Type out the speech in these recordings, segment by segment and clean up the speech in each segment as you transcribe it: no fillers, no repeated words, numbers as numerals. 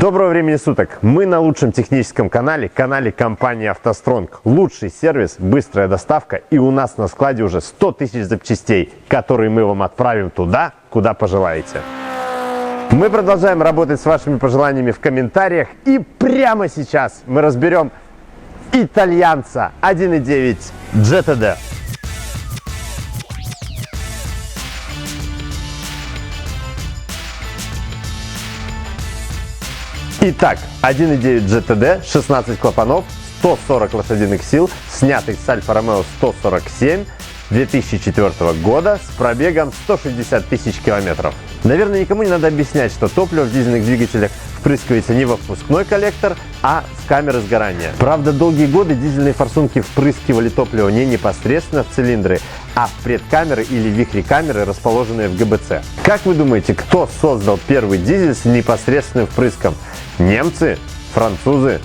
Доброго времени суток! Мы на лучшем техническом канале компании «АвтоСтронг». Лучший сервис, быстрая доставка, и у нас на складе уже 100 тысяч запчастей, которые мы вам отправим туда, куда пожелаете. Мы продолжаем работать с вашими пожеланиями в комментариях, и прямо сейчас мы разберем итальянца 1.9 GTD. Итак, 1.9 GTD, 16 клапанов, 140 лошадиных сил, снятый с Альфа Ромео 147 2004 года с пробегом 160 тысяч километров. Наверное, никому не надо объяснять, что топливо в дизельных двигателях впрыскивается не во впускной коллектор, а с камеры сгорания. Правда, долгие годы дизельные форсунки впрыскивали топливо не непосредственно в цилиндры, а в предкамеры или вихре камеры, расположенные в ГБЦ. Как вы думаете, кто создал первый дизель с непосредственным впрыском? Немцы? Французы?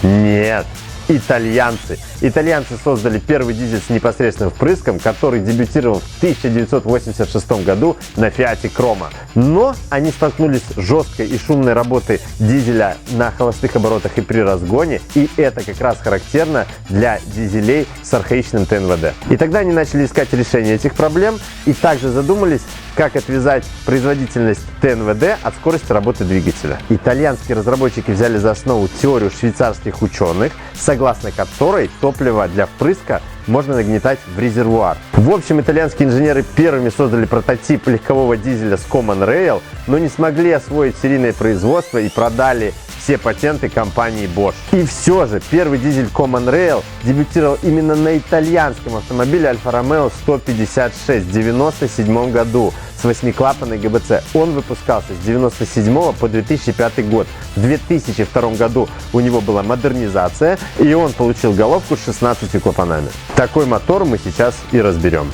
Нет. Итальянцы. Итальянцы создали первый дизель с непосредственным впрыском, который дебютировал в 1986 году на Фиате Крома. Но они столкнулись с жесткой и шумной работой дизеля на холостых оборотах и при разгоне, и это как раз характерно для дизелей с архаичным ТНВД. И тогда они начали искать решение этих проблем и также задумались, как отвязать производительность ТНВД от скорости работы двигателя. Итальянские разработчики взяли за основу теорию швейцарских ученых, согласно которой топливо для впрыска можно нагнетать в резервуар. В общем, итальянские инженеры первыми создали прототип легкового дизеля с Common Rail, но не смогли освоить серийное производство и продали все патенты компании Bosch. И все же первый дизель Common Rail дебютировал именно на итальянском автомобиле Альфа Ромео 156 в 1997 году с 8-клапанной ГБЦ. Он выпускался с 1997 по 2005 год. В 2002 году у него была модернизация, и он получил головку с 16 клапанами. Такой мотор мы сейчас и разберем.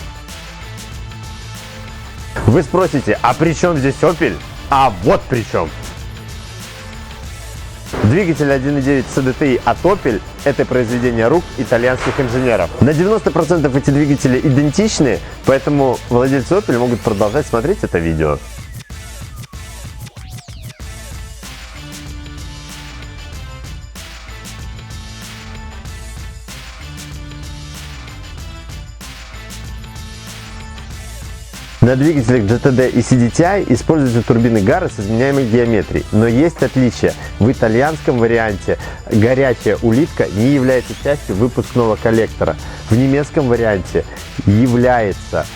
Вы спросите, а при чем здесь Opel? А вот при чем! Двигатель 1.9 CDTI от Opel – это произведение рук итальянских инженеров. На 90% эти двигатели идентичны, поэтому владельцы Opel могут продолжать смотреть это видео. На двигателях GTD и CDTI используются турбины Гаррет с изменяемой геометрией, но есть отличие. В итальянском варианте горячая улитка не является частью выпускного коллектора. В немецком варианте является.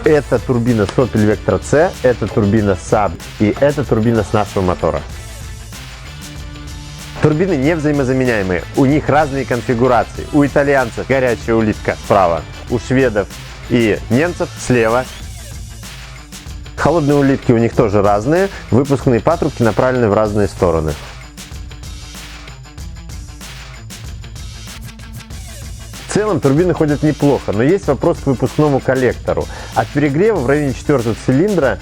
Это турбина с Opel Vectra C, это турбина Saab и это турбина с нашего мотора. Турбины не взаимозаменяемые, у них разные конфигурации. У итальянцев горячая улитка справа, у шведов и немцев слева. Холодные улитки у них тоже разные, выпускные патрубки направлены в разные стороны. В целом турбины ходят неплохо, но есть вопрос к выпускному коллектору. От перегрева в районе 4-го цилиндра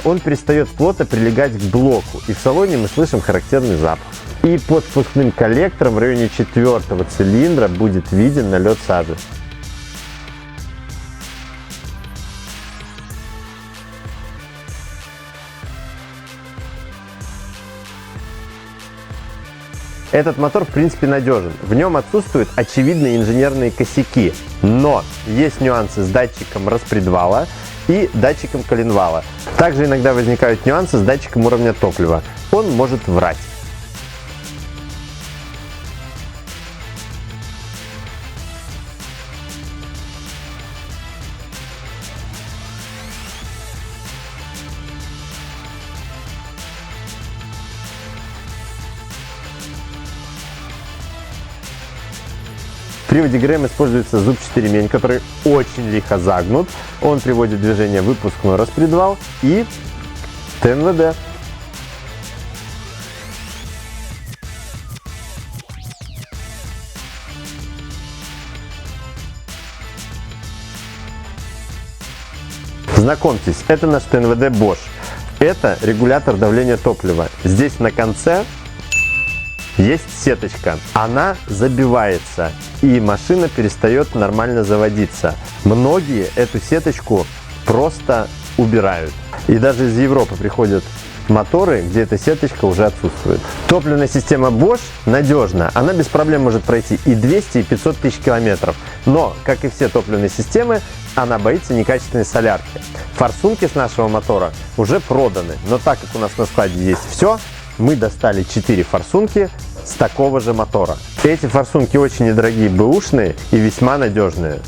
он перестает плотно прилегать к блоку, и в салоне мы слышим характерный запах. И под впускным коллектором в районе 4-го цилиндра будет виден налет сажи. Этот мотор в принципе надежен, в нем отсутствуют очевидные инженерные косяки, но есть нюансы с датчиком распредвала и датчиком коленвала. Также иногда возникают нюансы с датчиком уровня топлива, он может врать. В приводе ГРМ используется зубчатый ремень, который очень лихо загнут. Он приводит в движение выпускной распредвал и ТНВД. Знакомьтесь, это наш ТНВД Bosch. Это регулятор давления топлива. Здесь на конце есть сеточка, она забивается, и машина перестает нормально заводиться. Многие эту сеточку просто убирают. И даже из Европы приходят моторы, где эта сеточка уже отсутствует. Топливная система Bosch надежна, она без проблем может пройти и 200, и 500 тысяч километров. Но, как и все топливные системы, она боится некачественной солярки. Форсунки с нашего мотора уже проданы, но так как у нас на складе есть все, мы достали 4 форсунки с такого же мотора. Эти форсунки очень недорогие, бэушные и весьма надежные.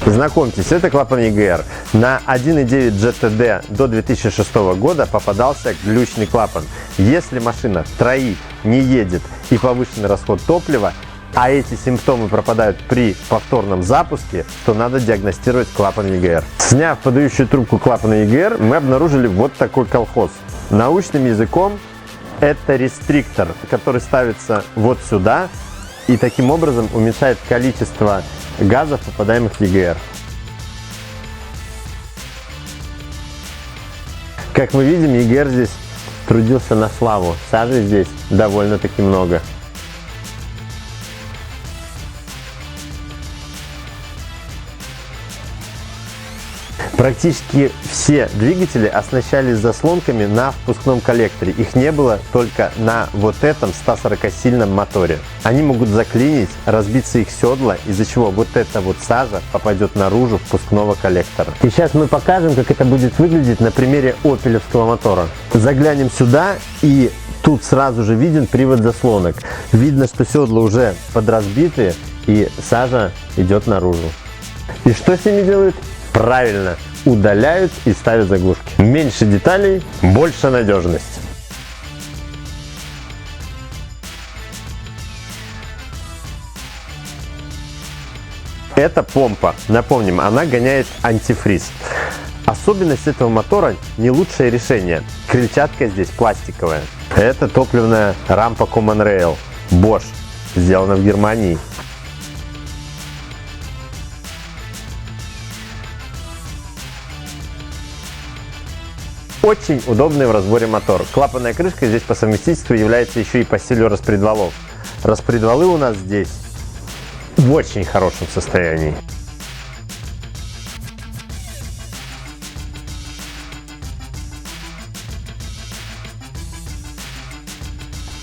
Знакомьтесь, это клапан EGR. На 1.9 GTD до 2006 года попадался глючный клапан. Если машина троит, не едет и повышенный расход топлива, а эти симптомы пропадают при повторном запуске, то надо диагностировать клапан EGR. Сняв подающую трубку клапана EGR, мы обнаружили вот такой колхоз. Научным языком это рестриктор, который ставится вот сюда и таким образом уменьшает количество газов, попадаемых в EGR. Как мы видим, EGR здесь трудился на славу. Сажи здесь довольно-таки много. Практически все двигатели оснащались заслонками на впускном коллекторе. Их не было только на вот этом 140-сильном моторе. Они могут заклинить, разбиться их седла, из-за чего вот эта вот сажа попадет наружу впускного коллектора. И сейчас мы покажем, как это будет выглядеть на примере опелевского мотора. Заглянем сюда, и тут сразу же виден привод заслонок. Видно, что седла уже подразбиты, и сажа идет наружу. И что с ними делают? Правильно, удаляют и ставят заглушки. Меньше деталей, больше надежность. Это помпа. Напомним, она гоняет антифриз. Особенность этого мотора — не лучшее решение. Крыльчатка здесь пластиковая. Это топливная рампа Common Rail Bosch, сделана в Германии. Очень удобный в разборе мотор. Клапанная крышка здесь по совместительству является еще и постелью распредвалов. Распредвалы у нас здесь в очень хорошем состоянии.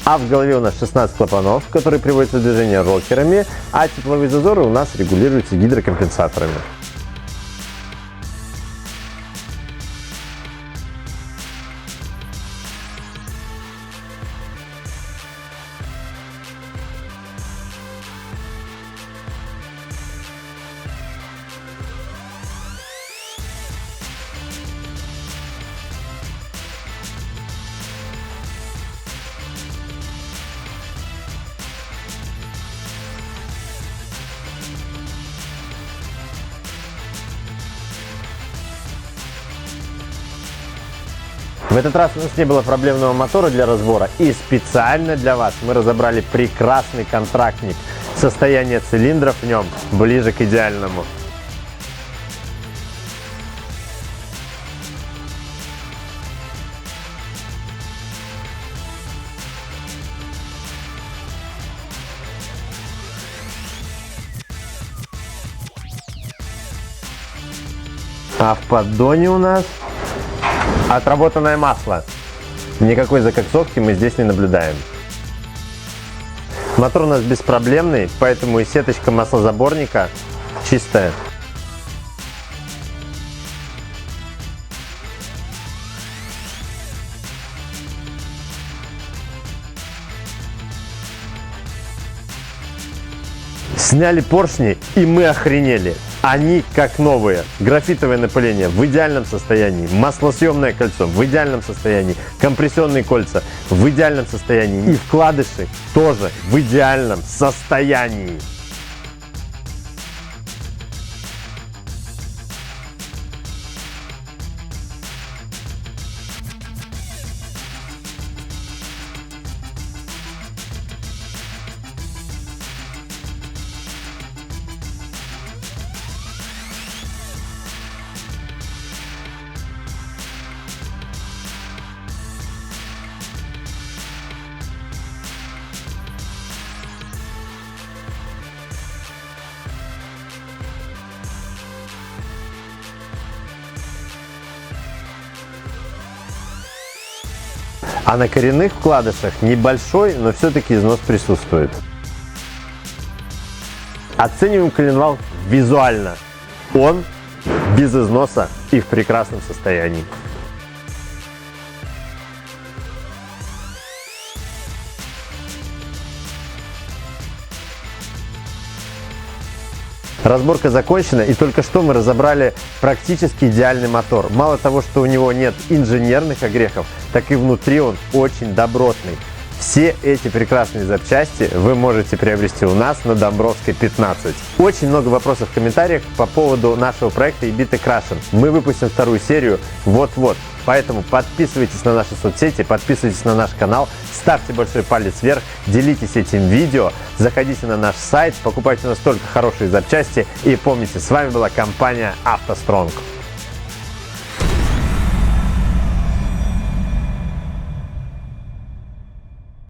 А в голове у нас 16 клапанов, которые приводятся в движение рокерами, а тепловые зазоры у нас регулируются гидрокомпенсаторами. В этот раз у нас не было проблемного мотора для разбора, и специально для вас мы разобрали прекрасный контрактник. Состояние цилиндров в нем ближе к идеальному. А в поддоне у нас отработанное масло. Никакой закоксовки мы здесь не наблюдаем. Мотор у нас беспроблемный, поэтому и сеточка маслозаборника чистая. Сняли поршни, и мы охренели. Они как новые. Графитовое напыление в идеальном состоянии. Маслосъемное кольцо в идеальном состоянии. Компрессионные кольца в идеальном состоянии. И вкладыши тоже в идеальном состоянии. А на коренных вкладышах небольшой, но все-таки износ присутствует. Оцениваем коленвал визуально. Он без износа и в прекрасном состоянии. Разборка закончена, и только что мы разобрали практически идеальный мотор. Мало того, что у него нет инженерных огрехов, так и внутри он очень добротный. Все эти прекрасные запчасти вы можете приобрести у нас на Домбровской 15. Очень много вопросов в комментариях по поводу нашего проекта Ibita Crusher. Мы выпустим вторую серию вот-вот. Поэтому подписывайтесь на наши соцсети, подписывайтесь на наш канал, ставьте большой палец вверх, делитесь этим видео, заходите на наш сайт, покупайте у нас только хорошие запчасти и помните, с вами была компания автостронг.